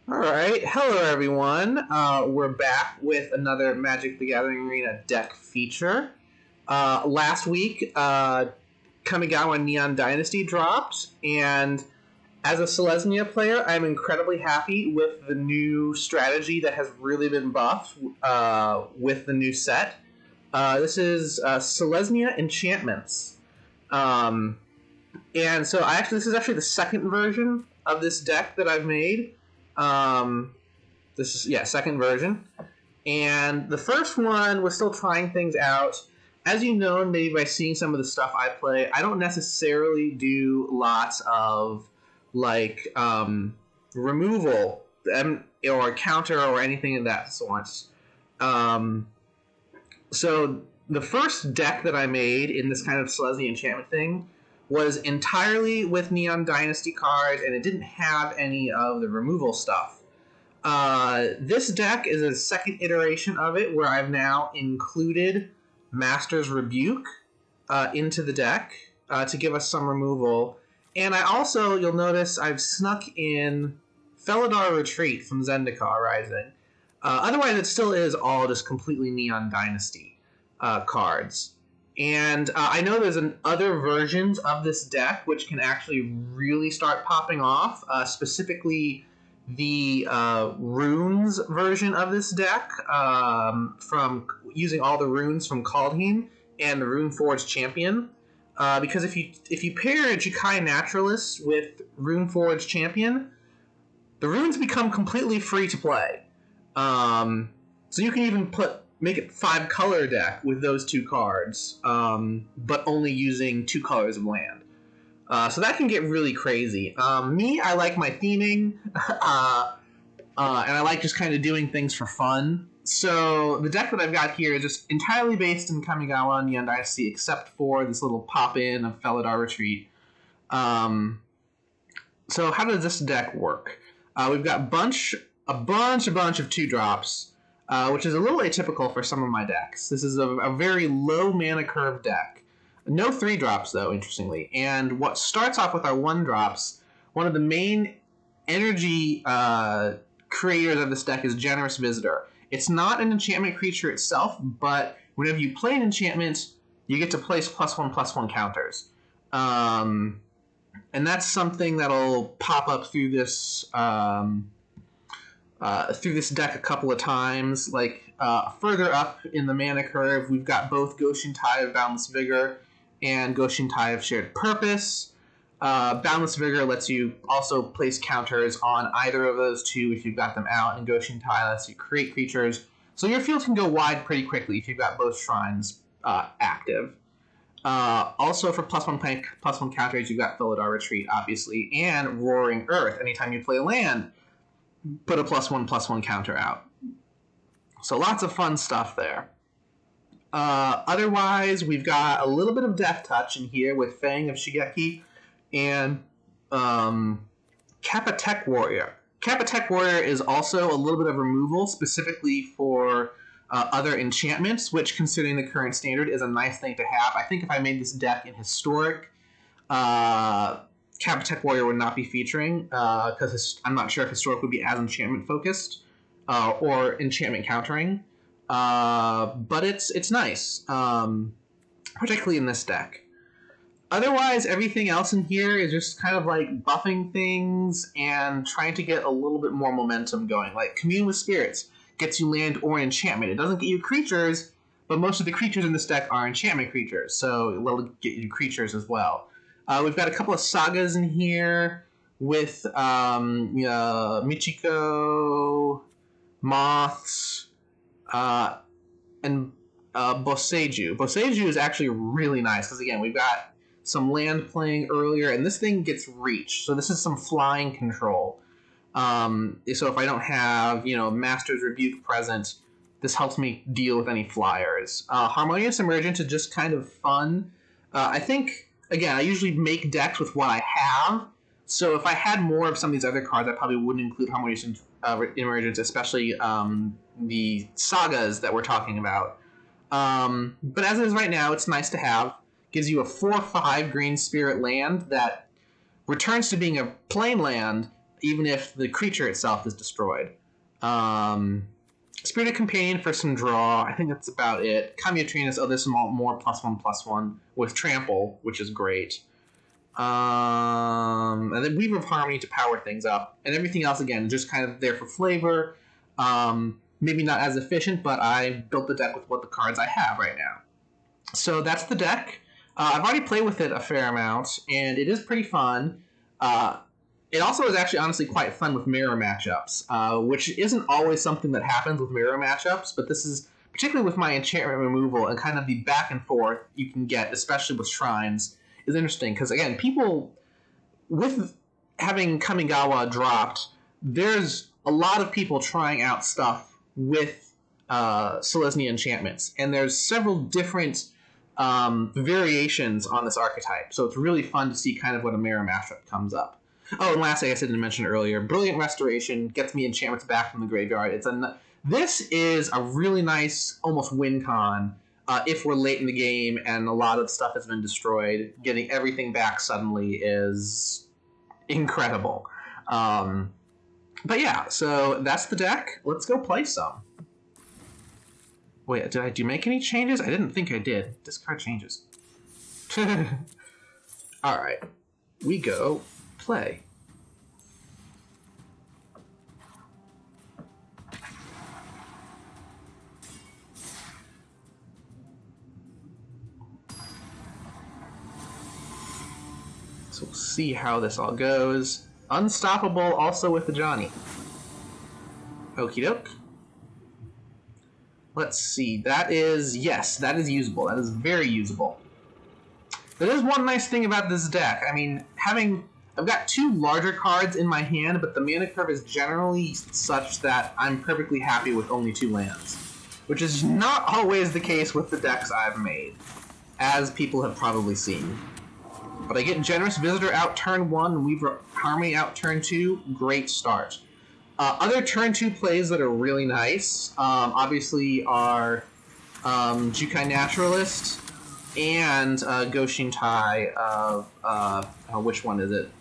All right, hello everyone. We're back with another Magic: The Gathering Arena deck feature. Last week, Kamigawa Neon Dynasty dropped, and as a Selesnya player, I'm incredibly happy with the new strategy that has really been buffed with the new set. This is Selesnya Enchantments. Um, and so this is actually the second version of this deck that I've made. This is second version, and the first one was still trying things out. As you know, maybe by seeing some of the stuff I play, I don't necessarily do lots of removal or counter or anything of that sort. So the first deck that I made in this kind of Selesnya enchantment thing was entirely with Neon Dynasty cards, and it didn't have any of the removal stuff. This deck is a second iteration of it, where I've now included Master's Rebuke into the deck to give us some removal. And I also, you'll notice, I've snuck in Felidar Retreat from Zendikar Rising. Otherwise, it still is all just completely Neon Dynasty cards. And I know there's other versions of this deck which can actually really start popping off, specifically the runes version of this deck, from using all the runes from Kaldheim and the Runeforged Champion. Because if you pair a Jukai Naturalist with Runeforged Champion, the runes become completely free to play. So you can even make it 5-color deck with those two cards, but only using 2 colors of land. So that can get really crazy. I like my theming, and I like just kind of doing things for fun. So the deck that I've got here is just entirely based in Kamigawa Neon Dynasty, except for this little pop-in of Felidar Retreat. So how does this deck work? We've got a bunch of 2-drops. Which is a little atypical for some of my decks. This is a very low mana curve deck. No 3-drops, though, interestingly. And what starts off with our 1-drops, one of the main energy creators of this deck is Generous Visitor. It's not an enchantment creature itself, but whenever you play an enchantment, you get to place +1/+1 counters. And that's something that'll pop up through this deck a couple of times. Further up in the mana curve, we've got both Goshen Tide of Boundless Vigor and Goshen Tide of Shared Purpose. Boundless Vigor lets you also place counters on either of those two if you've got them out, and Goshen Tide lets you create creatures. So your field can go wide pretty quickly if you've got both shrines active. Also for +1/+1 counters, you've got Felidar Retreat, obviously, and Roaring Earth. Anytime you play a land, put a +1/+1 counter out. So lots of fun stuff there. Otherwise, we've got a little bit of Death Touch in here with Fang of Shigeki and Kappa Tech Warrior. Kappa Tech Warrior is also a little bit of removal, specifically for other enchantments, which, considering the current standard, is a nice thing to have. I think if I made this deck in Historic, Kappa Tech Warrior would not be featuring, because I'm not sure if Historic would be as enchantment focused or enchantment countering. But it's nice, particularly in this deck. Otherwise, everything else in here is just kind of like buffing things and trying to get a little bit more momentum going. Like Commune with Spirits gets you land or enchantment. It doesn't get you creatures, but most of the creatures in this deck are enchantment creatures, so it'll get you creatures as well. We've got a couple of sagas in here with Michiko, Moths, and Boseiju. Boseiju is actually really nice because, again, we've got some land playing earlier, and this thing gets reach. So this is some flying control. So if I don't have, Master's Rebuke present, this helps me deal with any flyers. Harmonious Emergence is just kind of fun. I think, again, I usually make decks with what I have. So if I had more of some of these other cards, I probably wouldn't include Harmonious Emergence, especially the sagas that we're talking about. But as it is right now, it's nice to have. Gives you a 4/5 green spirit land that returns to being a plain land even if the creature itself is destroyed. Spirited Companion for some draw. I think that's about it. Kamigawa, there's some more +1/+1 with Trample, which is great. And then Weaver of Harmony to power things up. And everything else, again, just kind of there for flavor. Maybe not as efficient, but I built the deck with what the cards I have right now. So that's the deck. I've already played with it a fair amount, and it is pretty fun. It also is actually honestly quite fun with mirror matchups, which isn't always something that happens with mirror matchups, but this is, particularly with my enchantment removal and kind of the back and forth you can get, especially with shrines, is interesting. Because again, people, with having Kamigawa dropped, there's a lot of people trying out stuff with Selesnya Enchantments, and there's several different variations on this archetype, so it's really fun to see kind of what a mirror matchup comes up. Oh, and lastly, I didn't mention earlier, Brilliant Restoration gets me enchantments back from the graveyard. This is a really nice, almost win con if we're late in the game and a lot of stuff has been destroyed. Getting everything back suddenly is incredible. But yeah, so that's the deck. Let's go play some. Wait, did I make any changes? I didn't think I did. Discard changes. Alright, we go play. So we'll see how this all goes. Unstoppable also with the Johnny. Okie doke. Let's see. That is, yes, that is usable. That is very usable. There is one nice thing about this deck. I mean, I've got two larger cards in my hand, but the mana curve is generally such that I'm perfectly happy with only 2 lands, which is not always the case with the decks I've made, as people have probably seen. But I get Generous Visitor out turn 1 and Weaver Harmony out turn 2. Great start. Other turn 2 plays that are really nice, obviously, are Jukai Naturalist and Goshin Tai of, which one is it?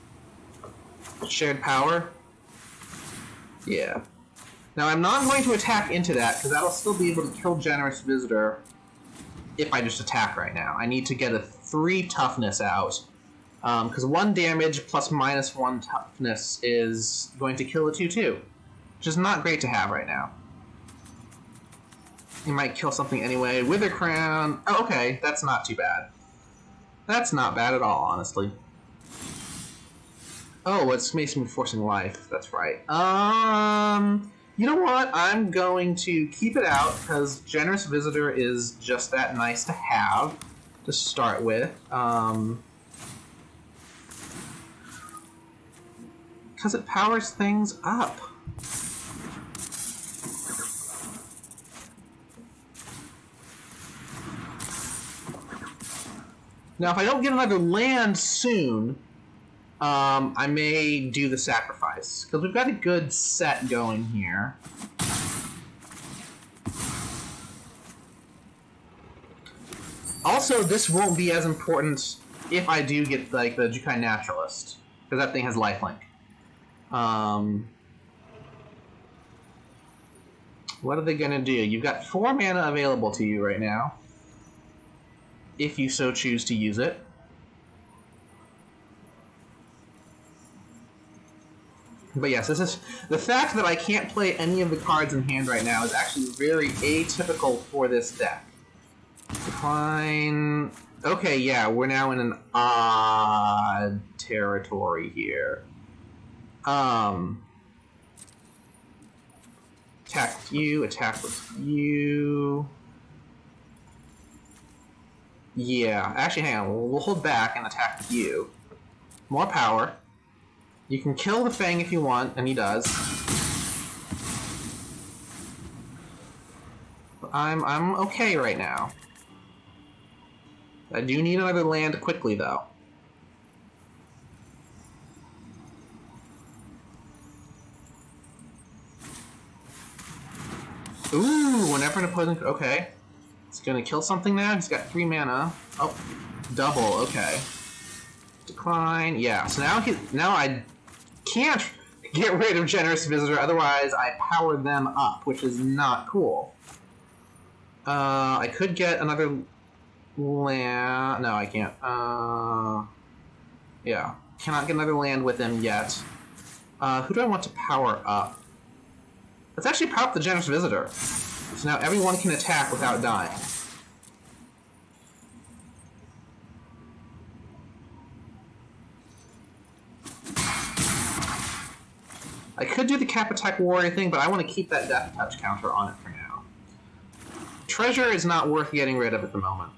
Shared Power? Yeah. Now, I'm not going to attack into that, because that'll still be able to kill Generous Visitor if I just attack right now. I need to get a 3 toughness out, because 1 damage plus -1 toughness is going to kill a 2/2, which is not great to have right now. You might kill something anyway. Wither Crown. Oh, okay, that's not too bad. That's not bad at all, honestly. Oh, it's Mason Forcing Life. That's right. You know what? I'm going to keep it out, because Generous Visitor is just that nice to have to start with. Because it powers things up. Now, if I don't get another land soon, I may do the sacrifice, because we've got a good set going here. Also, this won't be as important if I do get, like, the Jukai Naturalist, because that thing has lifelink. What are they gonna do? You've got 4 mana available to you right now, if you so choose to use it. But yes, this is the fact that I can't play any of the cards in hand right now is actually very atypical for this deck. Decline. Okay, yeah, we're now in an odd territory here. Attack with you, attack with you. Yeah, actually, hang on. We'll hold back and attack with you. More power. You can kill the Fang if you want, and he does. But I'm okay right now. I do need another land quickly, though. Ooh, whenever an opposing... Okay. It's gonna kill something now. He's got 3 mana. Oh, double. Okay. Decline. Yeah. So now I can't get rid of Generous Visitor, otherwise I power them up, which is not cool. I could get another land... No, I can't. Yeah. Cannot get another land with them yet. Who do I want to power up? Let's actually power up the Generous Visitor. So now everyone can attack without dying. I could do the Cap Attack Warrior thing, but I want to keep that Death Touch counter on it for now. Treasure is not worth getting rid of at the moment.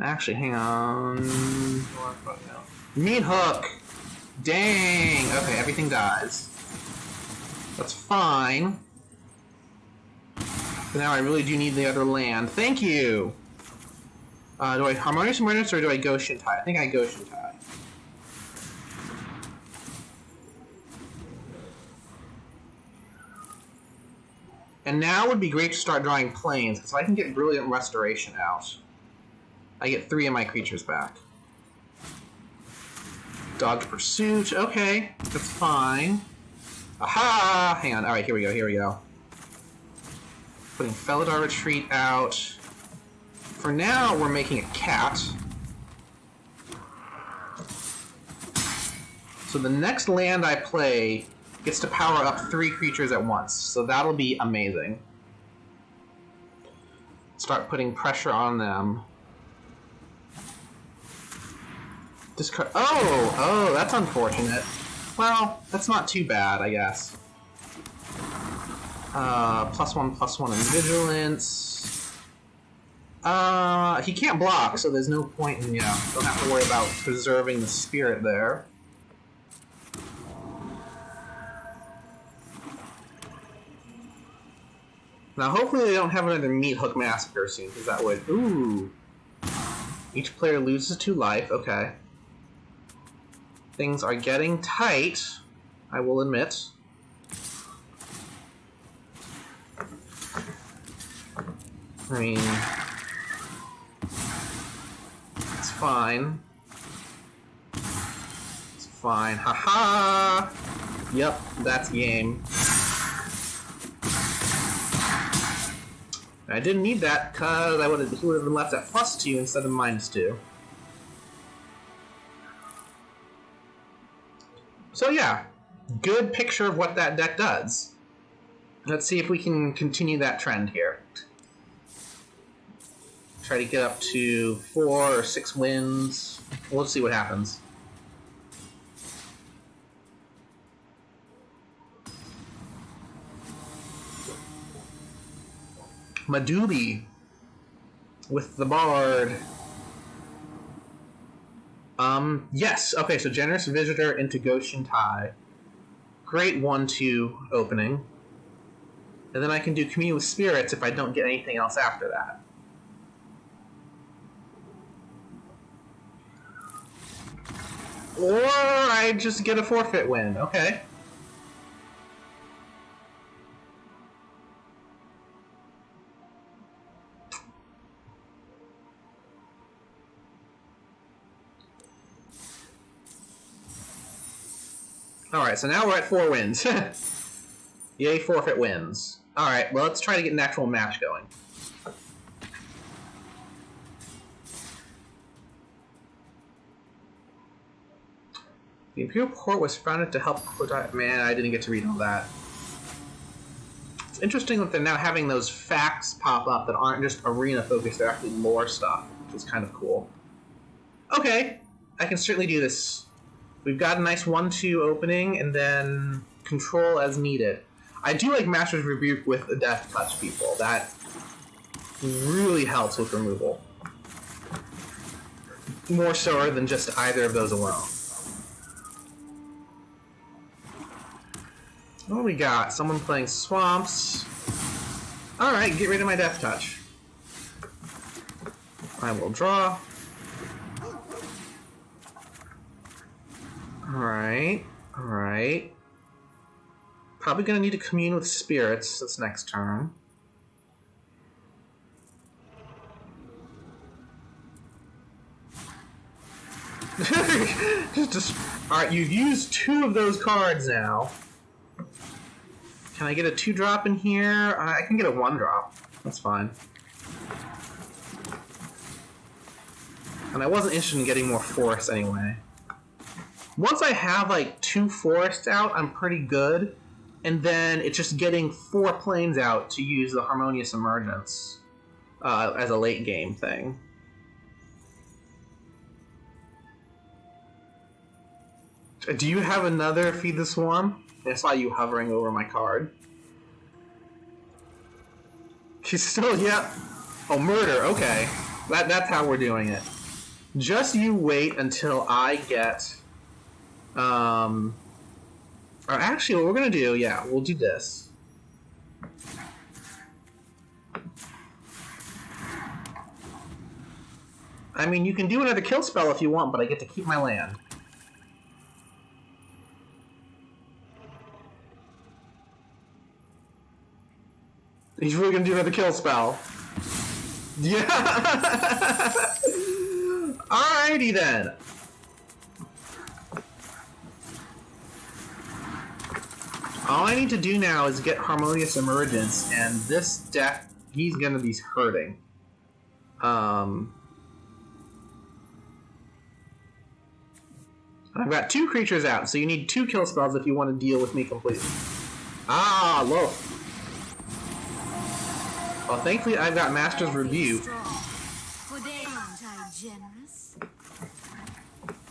Actually, hang on. Meat Hook! Dang! Okay, everything dies. That's fine. But now I really do need the other land. Thank you! Do I Harmonious Emergence or do I go Shintai? I think I go Shintai. And now would be great to start drawing planes, because I can get Brilliant Restoration out. I get 3 of my creatures back. Dogged Pursuit, okay, that's fine. Aha! Hang on, alright, here we go. Putting Felidar Retreat out. For now, we're making a cat. So the next land I play gets to power up 3 creatures at once, so that'll be amazing. Start putting pressure on them. Discard. Oh, that's unfortunate. Well, that's not too bad, I guess. +1/+1 in Vigilance. He can't block, so there's no point in, don't have to worry about preserving the spirit there. Now, hopefully they don't have another Meat Hook Massacre soon, because that would... Ooh. Each player loses 2 life, okay. Things are getting tight, I will admit. I mean... It's fine. It's fine. Haha! Yep, that's game. I didn't need that because he would have been left at +2 instead of -2. So yeah, good picture of what that deck does. Let's see if we can continue that trend here. Try to get up to 4 or 6 wins. We'll see what happens. Madubi with the Bard. Yes. Okay, so Generous Visitor into Goshen Tai. Great 1/2 opening. And then I can do Commune with Spirits if I don't get anything else after that. Or I just get a forfeit win. Okay. Alright, so now we're at 4 wins. Yay, forfeit wins. Alright, well, let's try to get an actual match going. The Imperial Court was founded to help... Man, I didn't get to read all that. It's interesting that they're now having those facts pop up that aren't just arena-focused, they're actually lore stuff, which is kind of cool. Okay, I can certainly do this. We've got a nice 1/2 opening, and then control as needed. I do like Master's Rebuke with the Death Touch people. That really helps with removal. More so than just either of those alone. What do we got? Someone playing Swamps. Alright, get rid of my Death Touch. I will draw. Alright. Probably gonna need to commune with spirits this next turn. Alright, you've used 2 of those cards now. Can I get a 2-drop in here? I can get a 1-drop. That's fine. And I wasn't interested in getting more forests anyway. Once I have like 2 forests out, I'm pretty good. And then it's just getting 4 planes out to use the Harmonious Emergence as a late game thing. Do you have another Feed the Swarm? I saw you hovering over my card. She's still, yeah. Oh, murder, okay. That's how we're doing it. Just you wait until I get... Or actually, what we're gonna do, yeah, we'll do this. I mean, you can do another kill spell if you want, but I get to keep my land. He's really gonna do another kill spell. Yeah! Alrighty then. All I need to do now is get Harmonious Emergence, and this deck, he's gonna be hurting. I've got 2 creatures out, so you need 2 kill spells if you want to deal with me completely. Ah, low. Well, thankfully I've got Master's Rebuke.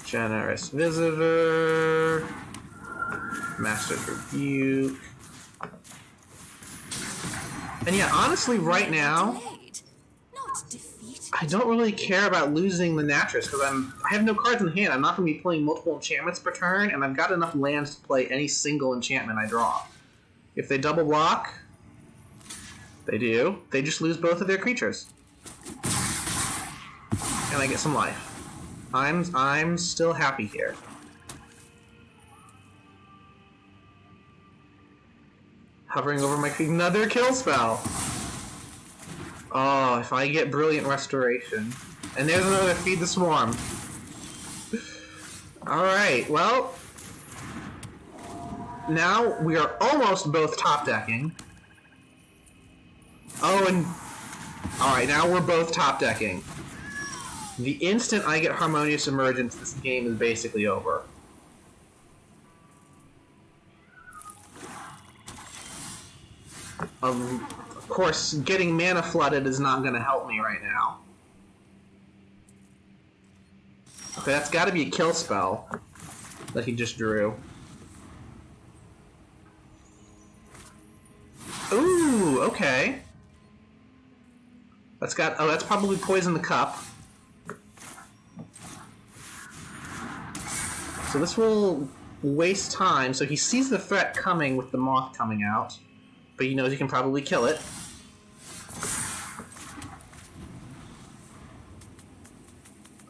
Generous Visitor. Master's Rebuke. And yeah, honestly, right now, I don't really care about losing the Naturus because I have no cards in hand. I'm not going to be playing multiple enchantments per turn, and I've got enough lands to play any single enchantment I draw. If they double block, they do. They just lose both of their creatures, and I get some life. I'm still happy here. Hovering over my feet, another kill spell. Oh, if I get Brilliant Restoration. And there's another Feed the Swarm. Alright, well. Now we are almost both top decking. Oh, and... Alright, now we're both top decking. The instant I get Harmonious Emergence, this game is basically over. Of course, getting mana flooded is not going to help me right now. Okay, that's got to be a kill spell that he just drew. Ooh, okay. That's got... Oh, that's probably Poison the Cup. So this will waste time. So he sees the threat coming with the Moth coming out. But he knows he can probably kill it.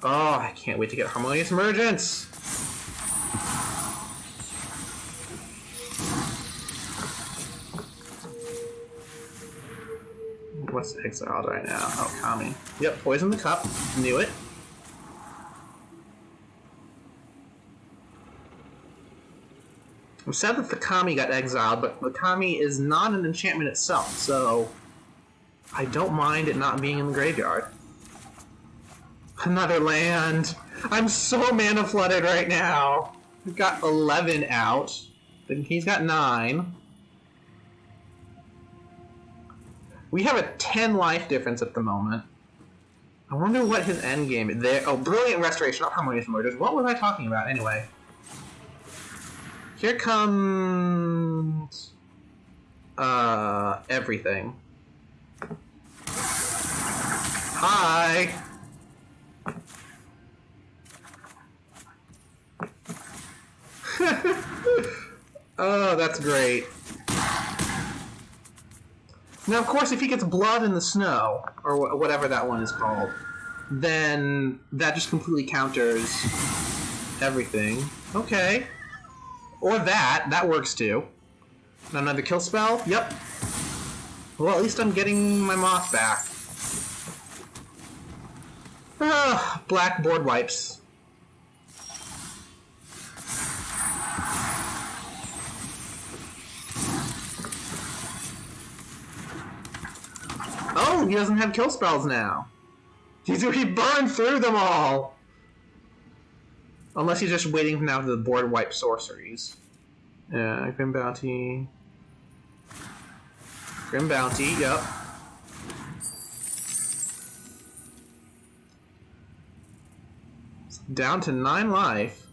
Oh, I can't wait to get Harmonious Emergence! What's exiled right now? Oh, Kami. Yep, Poison the Cup. Knew it. I'm sad that the Kami got exiled, but the Kami is not an enchantment itself, so I don't mind it not being in the graveyard. Another land! I'm so mana flooded right now! We've got 11 out. He's got 9. We have a 10 life difference at the moment. I wonder what his endgame is. There. Oh, Brilliant Restoration, not Harmonious Emergence. What was I talking about anyway? Here comes... everything. Hi! Oh, that's great. Now, of course, if he gets Blood in the Snow, or whatever that one is called, then that just completely counters everything. Okay. Or that works too. Another kill spell? Yep. Well, at least I'm getting my Moth back. Black board wipes. Oh, he doesn't have kill spells now. He burned through them all. Unless he's just waiting now for the board wipe sorceries. Yeah, Grim Bounty. Grim Bounty, yep. Down to 9 life.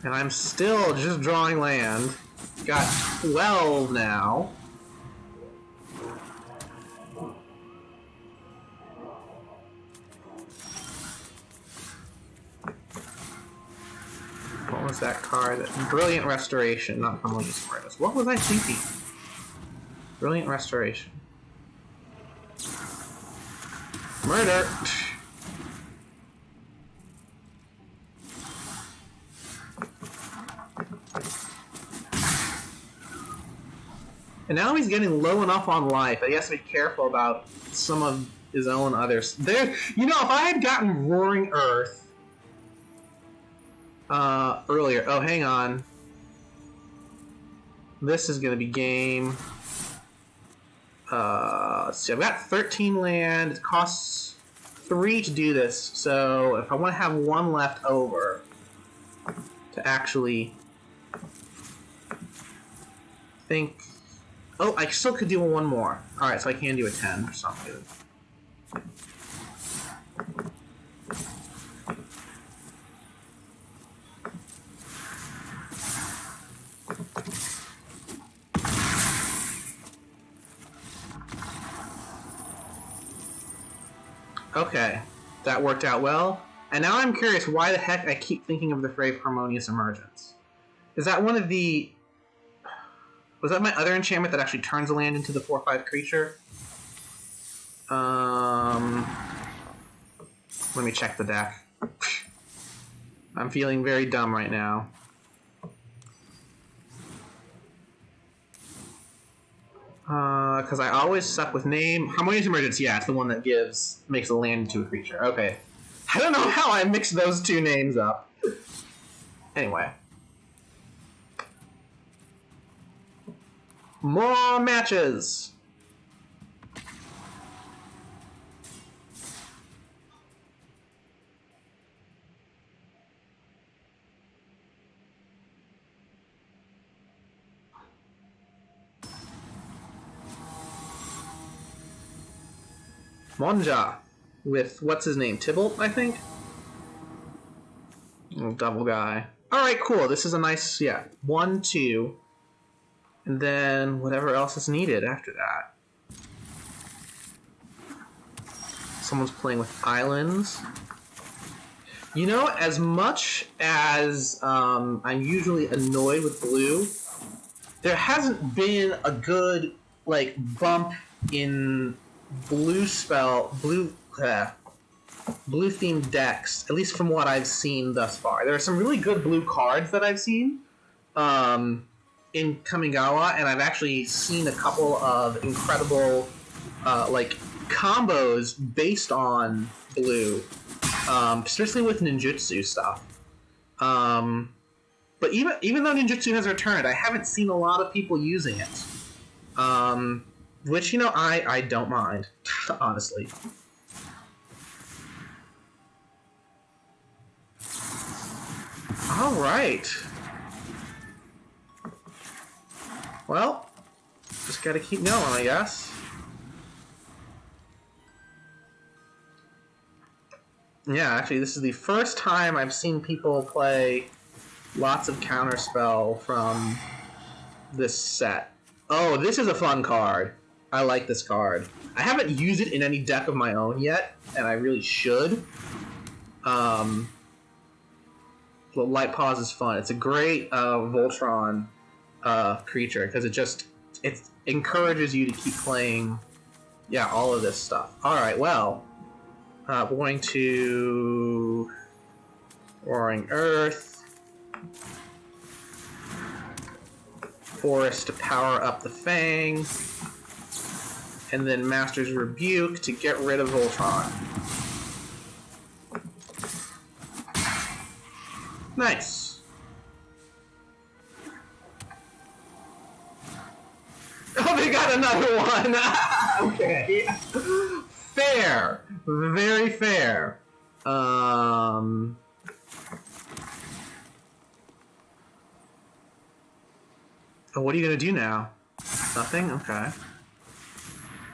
And I'm still just drawing land. Got 12 now. What was that card? Brilliant Restoration, not Harmonious Awareness. What was I thinking? Brilliant Restoration. Murder! And now he's getting low enough on life that he has to be careful about some of his own others. There, you know, if I had gotten Roaring Earth earlier. Oh, hang on. This is going to be game. Let's see. I've got 13 land. It costs 3 to do this. So if I want to have 1 left over to actually think. Oh, I still could do 1 more. Alright, so I can do a 10 for some reason. Okay, that worked out well. And now I'm curious why the heck I keep thinking of the phrase Harmonious Emergence. Is that one of the... Was that my other enchantment that actually turns a land into the 4/5 creature? Let me check the deck. I'm feeling very dumb right now. Because I always suck with name. Harmonious Emergence, yeah, it's the one that makes a land into a creature. Okay. I don't know how I mixed those 2 names up. Anyway. More matches! Monja with, what's his name? Tybalt, I think? Little double guy. Alright, cool. This is a nice, yeah. 1, 2. And then whatever else is needed after that. Someone's playing with islands. You know, as much as I'm usually annoyed with blue, there hasn't been a good, like, bump in blue themed decks, at least from what I've seen thus far. There are some really good blue cards that I've seen in Kamigawa, and I've actually seen a couple of incredible like combos based on blue, especially with ninjutsu stuff. But even though ninjutsu has returned, I haven't seen a lot of people using it. Which, you know, I don't mind, honestly. Alright. Well, just gotta keep going, I guess. Yeah, actually, this is the first time I've seen people play lots of counterspell from this set. Oh, this is a fun card. I like this card. I haven't used it in any deck of my own yet, and I really should. The Light Pause is fun. It's a great Voltron creature, because it encourages you to keep playing, yeah, all of this stuff. Alright, well, we're going to Roaring Earth, Forest to power up the Fang, and then Master's Rebuke to get rid of Voltron. Nice. Oh, got another one! Okay. Fair. Very fair. Oh, what are you gonna do now? Nothing? Okay.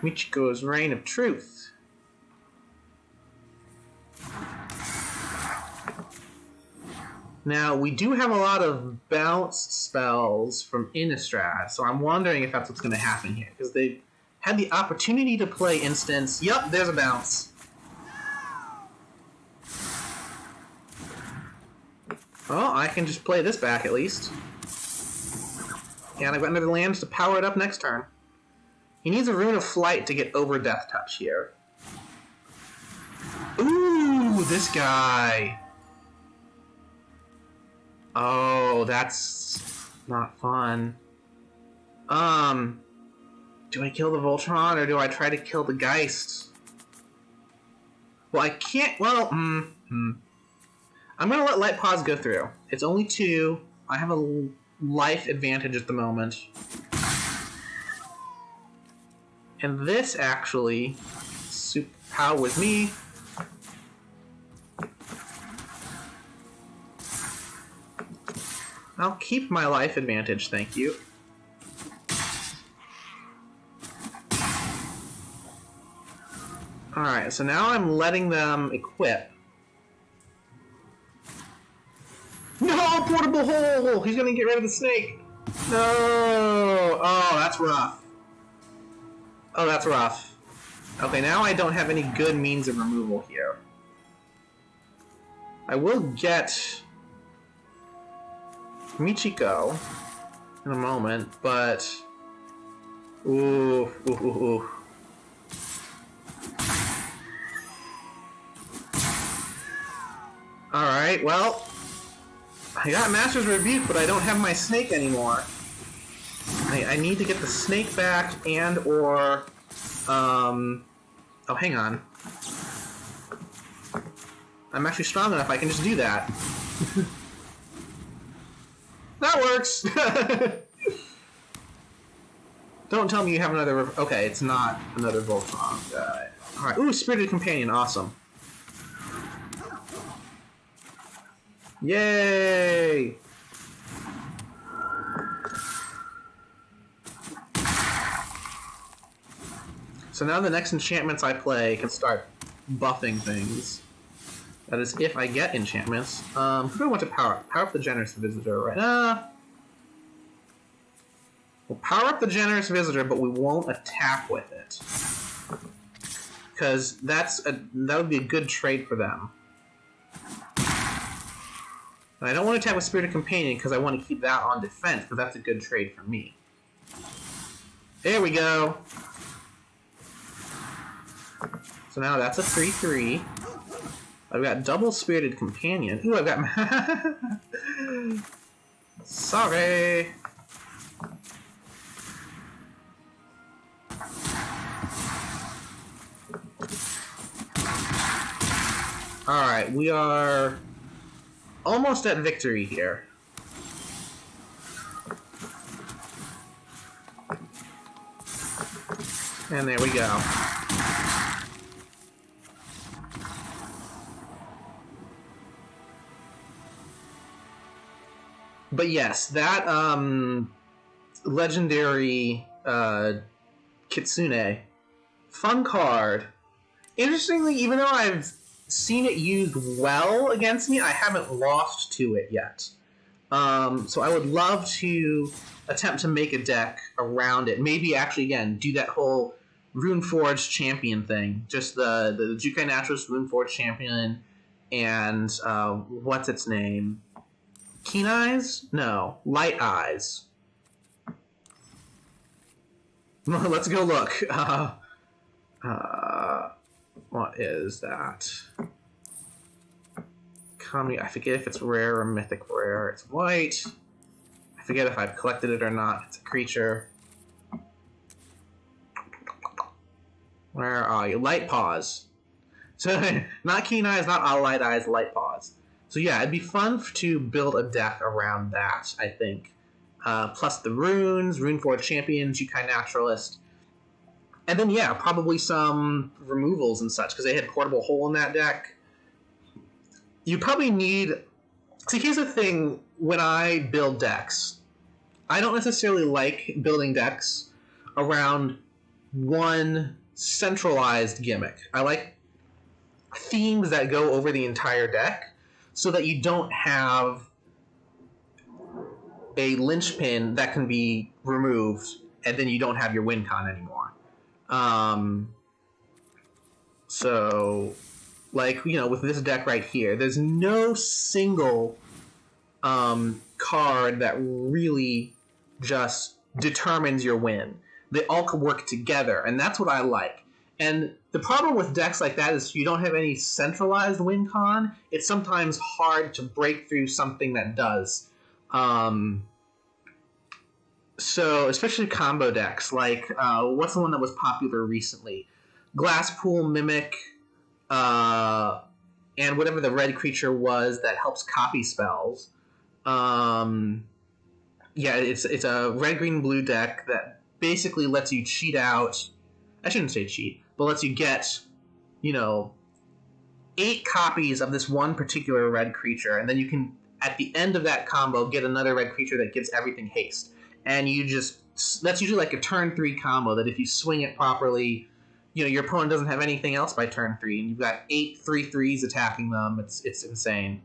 Michiko's Reign of Truth. Now, we do have a lot of bounce spells from Innistrad, so I'm wondering if that's what's going to happen here, because they had the opportunity to play Instance. Yup, there's a bounce. Oh, I can just play this back at least. And I've got another land to power it up next turn. He needs a Rune of Flight to get over Death Touch here. Ooh, this guy. Oh, that's not fun. Do I kill the Voltron or do I try to kill the Geist? Well, I can't. Well, I'm gonna let Light Pause go through. It's only 2. I have a life advantage at the moment. And this actually superpowers me. I'll keep my life advantage, thank you. Alright, so now I'm letting them equip. No! Portable hole! He's gonna get rid of the snake! No! Oh, that's rough. Oh, that's rough. Okay, now I don't have any good means of removal here. I will get Michiko in a moment, but ooh. Alright, well, I got Master's Rebuke, but I don't have my snake anymore. I need to get the snake back and or oh, hang on. I'm actually strong enough I can just do that. That works! Don't tell me you have another... Okay, it's not another Voltron guy. Alright, ooh, Spirited Companion, awesome. Yay! So now the next enchantments I play can start buffing things. That is, if I get enchantments. Who do I want to power up? Power up the Generous Visitor, right? We'll power up the Generous Visitor, but we won't attack with it. Because that would be a good trade for them. And I don't want to attack with Spirited Companion, because I want to keep that on defense, because that's a good trade for me. There we go! So now that's a 3/3. I've got double Spirited Companion. Ooh, I've got... Sorry! Alright, we are almost at victory here. And there we go. But yes, that legendary Kitsune, fun card. Interestingly, even though I've seen it used well against me, I haven't lost to it yet. So I would love to attempt to make a deck around it. Maybe actually, again, do that whole Runeforged champion thing. Just the Jukai Naturalist Runeforged champion and what's its name? Keen Eyes? No. Light Eyes. Let's go look. What is that? I forget if it's rare or mythic rare. It's white. I forget if I've collected it or not. It's a creature. Where are you? Light Paws. So, not Keen Eyes, not all Light Eyes, Light Paws. So yeah, it'd be fun to build a deck around that, I think. Plus the runes, Runeforged Champion, Jukai Naturalist. And then, yeah, probably some removals and such, because they had Portable Hole in that deck. You probably need... See, here's the thing. When I build decks, I don't necessarily like building decks around one centralized gimmick. I like themes that go over the entire deck so that you don't have a linchpin that can be removed and then you don't have your win con anymore. So, like, you know, with this deck right here, there's no single card that really just determines your win. They all can work together, and that's what I like. And the problem with decks like that is if you don't have any centralized win con, it's sometimes hard to break through something that does. So, especially combo decks, like, what's the one that was popular recently? Glasspool, Mimic, and whatever the red creature was that helps copy spells. Yeah, it's a red, green, blue deck that basically lets you cheat out. I shouldn't say cheat, but lets you get, 8 copies of this one particular red creature, and then you can, at the end of that combo, get another red creature that gives everything haste. And that's usually like a turn 3 combo that if you swing it properly, your opponent doesn't have anything else by turn 3, and you've got 8 3/3s attacking them. It's insane.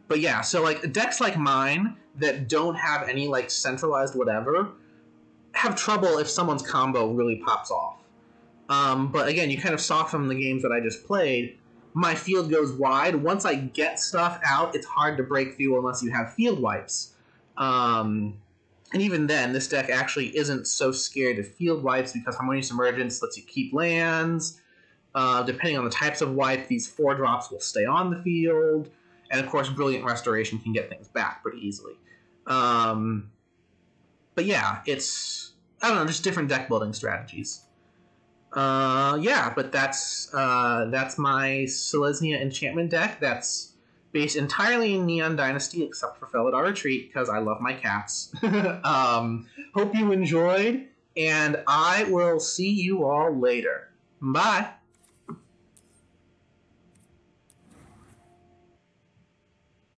But yeah, so like decks like mine that don't have any like centralized whatever have trouble if someone's combo really pops off. But again, you kind of saw from the games that I just played, my field goes wide. Once I get stuff out, it's hard to break through unless you have field wipes. And even then, this deck actually isn't so scared of field wipes because Harmonious Emergence lets you keep lands. Depending on the types of wipe, these 4-drops will stay on the field. And of course, Brilliant Restoration can get things back pretty easily. But yeah, it's, I don't know, just different deck building strategies. Yeah, but that's my Selesnya Enchantment deck. That's based entirely in Neon Dynasty, except for Felidar Retreat, because I love my cats. Hope you enjoyed, and I will see you all later. Bye!